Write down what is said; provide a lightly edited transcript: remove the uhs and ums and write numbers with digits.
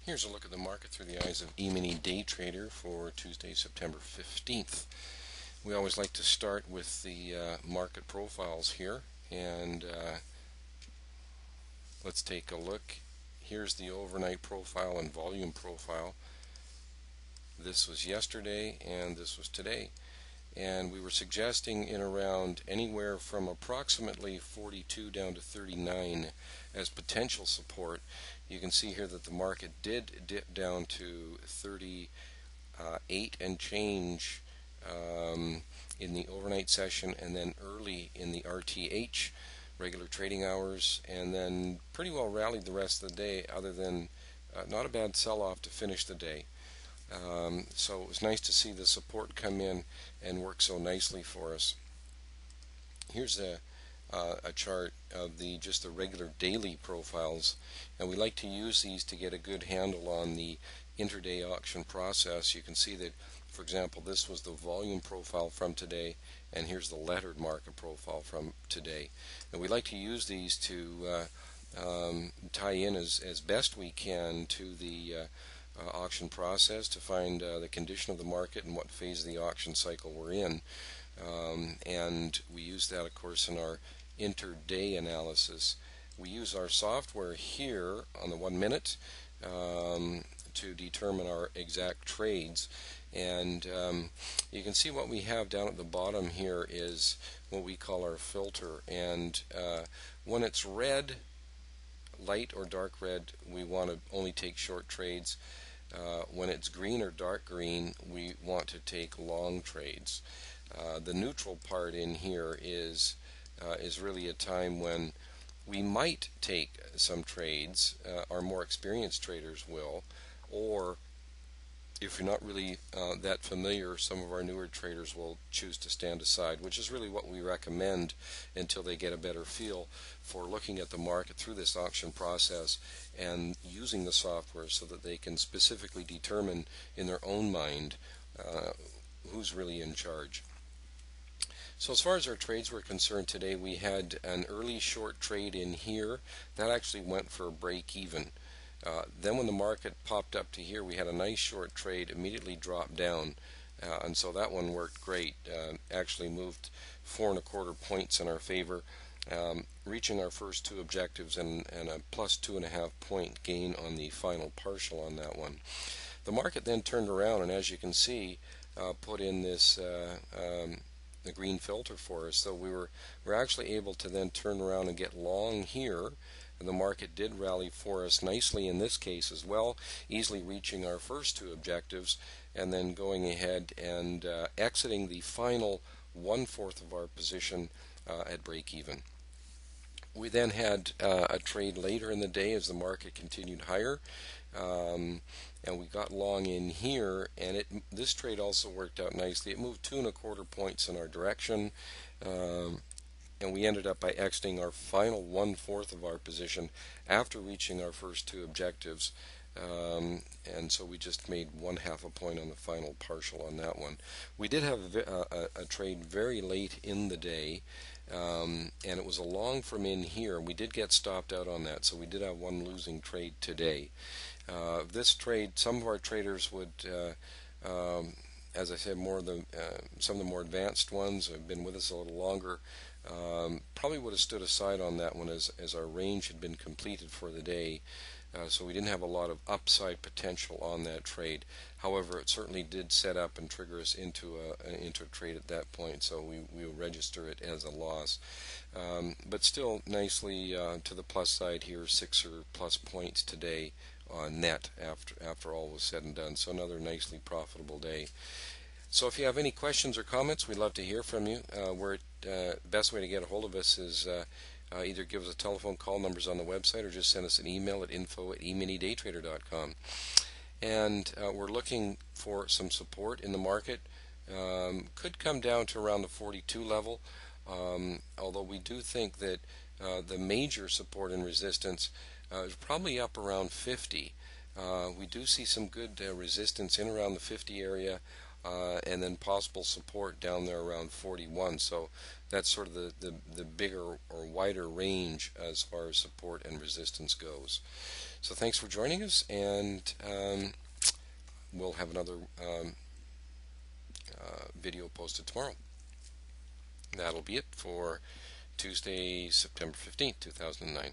Here's a look at the market through the eyes of eMiniDayTrader for Tuesday, September 15th. We always like to start with the market profiles here, and let's take a look. Here's the overnight profile and volume profile. This was yesterday and this was today, and we were suggesting in around anywhere from approximately 42 down to 39 as potential support. You can see here that the market did dip down to 38 and change in the overnight session, and then early in the RTH, regular trading hours, and then pretty well rallied the rest of the day, other than not a bad sell-off to finish the day. So it was nice to see the support come in and work so nicely for us. Here's a chart of just the regular daily profiles, and we like to use these to get a good handle on the intraday auction process. You can see that, for example, this was the volume profile from today, and here's the lettered market profile from today. And we like to use these to tie in as best we can to the auction process to find the condition of the market and what phase of the auction cycle we're in. And we use that, of course, in our intraday analysis. We use our software here on the 1 minute to determine our exact trades, and you can see what we have down at the bottom here is what we call our filter, and when it's red, light or dark red, we want to only take short trades. When it's green or dark green, we want to take long trades. The neutral part in here is really a time when we might take some trades. Our more experienced traders will, or if you're not really that familiar, some of our newer traders will choose to stand aside, which is really what we recommend until they get a better feel for looking at the market through this auction process and using the software so that they can specifically determine in their own mind who's really in charge. So as far as our trades were concerned today, we had an early short trade in here. That actually went for a break even. Then when the market popped up to here, we had a nice short trade, immediately dropped down, and so that one worked great. Actually moved 4 1/4 points in our favor, reaching our first two objectives, and a plus 2.5 point gain on the final partial on that one. The market then turned around, and as you can see, put in this the green filter for us. So we're actually able to then turn around and get long here, and the market did rally for us nicely in this case as well, easily reaching our first two objectives, and then going ahead and exiting the final 1/4 of our position at break even. We then had a trade later in the day as the market continued higher, and we got long in here, and this trade also worked out nicely. It moved 2 1/4 points in our direction, and we ended up by exiting our final 1/4 of our position after reaching our first two objectives, and so we just made 1/2 a point on the final partial on that one. We did have a trade very late in the day, and it was a long from in here. We did get stopped out on that, so we did have one losing trade today. This trade, some of our traders would, as I said, some of the more advanced ones have been with us a little longer, probably would have stood aside on that one as our range had been completed for the day. So we didn't have a lot of upside potential on that trade. However, it certainly did set up and trigger us into a trade at that point, so we will register it as a loss. But still nicely to the plus side here, 6 or plus points today on net after all was said and done. So another nicely profitable day. So if you have any questions or comments, we'd love to hear from you. Best way to get a hold of us is either give us a telephone call, numbers on the website, or just send us an email at info@eMiniDayTrader.com. And we're looking for some support in the market. Could come down to around the 42 level, although we do think that the major support and resistance is probably up around 50. We do see some good resistance in around the 50 area, and then possible support down there around 41. So that's sort of the bigger or wider range as far as support and resistance goes. So thanks for joining us, and we'll have another video posted tomorrow. That'll be it for Tuesday, September 15th, 2009.